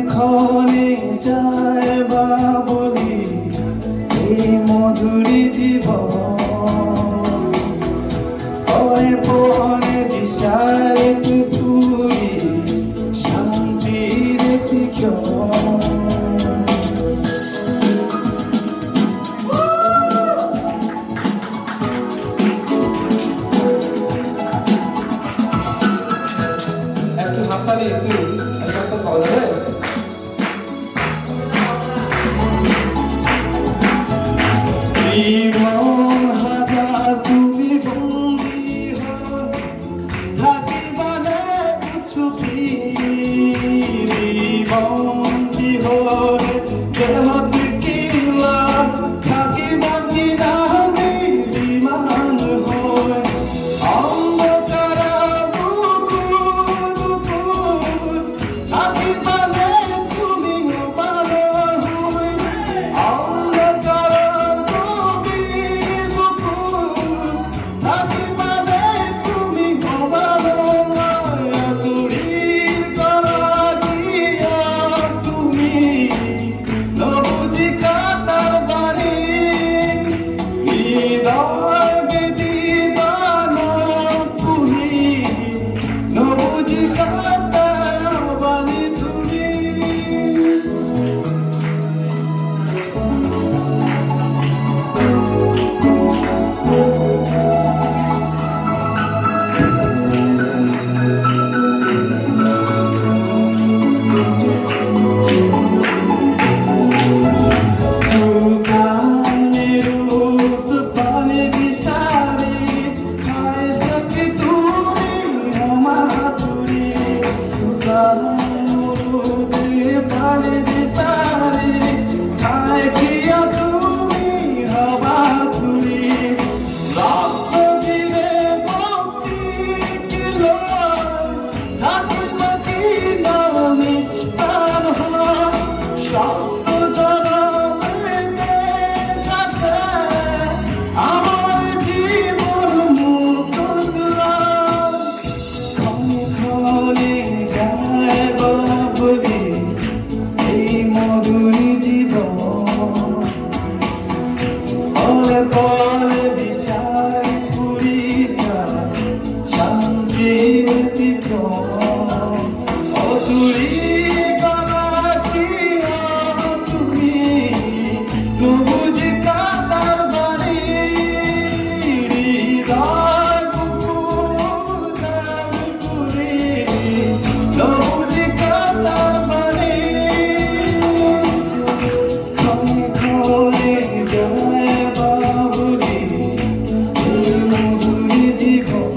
ক্ষণে যায় বাবলি এই মধুরী জীবন পরে পরে দিশার টুকুরি শান্তির ঠিকানা একটু হাততালি একটু একটা পাওয়া যাবে জীবন হাজার তুমি বন্দি হও থাকিবানে কিছু জীবন বিহরে দেহ কিলা থাকিবা কি না বিমান হয় অন্ধকার বুকুর বুকুর থাকিবানে তুমি পালো হই অন্ধকার বুকুর বুকুর থাকিবানে তুমি পালো তুরির করা গিয়া তুমি নবুঝি কাতার বাড়ি হৃদয় বেদিদান তুহি নবুঝি কাতার বাড়ি তুমি সুগানের পানে দিশারি খায় সখী তুমি মাধুরী সুগানের পানে দিশারি খায় গিয়া তুমি মাধুরী রক্ত দিলে ভক্তি কিলো থাকিব কি না নিষ্প্রাণ হয় শব্দ জনমেতে সাথে আমার জীবন মুক্ত দুয়ার ক্ষণে ক্ষণে যায় বাবলি এই মধুরী জীবন পরে পরে দিশার পুরিসা শান্তির ঠিকানা অতুরি করা কি তুমি নবুঝি কাতার বাড়ি হৃদয় বুকুর বুকুরি নবুঝি কাতার বাড়ি ক্ষণে ক্ষণে যায় বাবলি এই মধুরী জীবন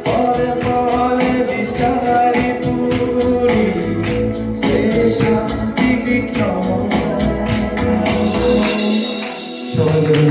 পরে পরে দিশারি পুরি সে শান্তি বিক্রম সবাই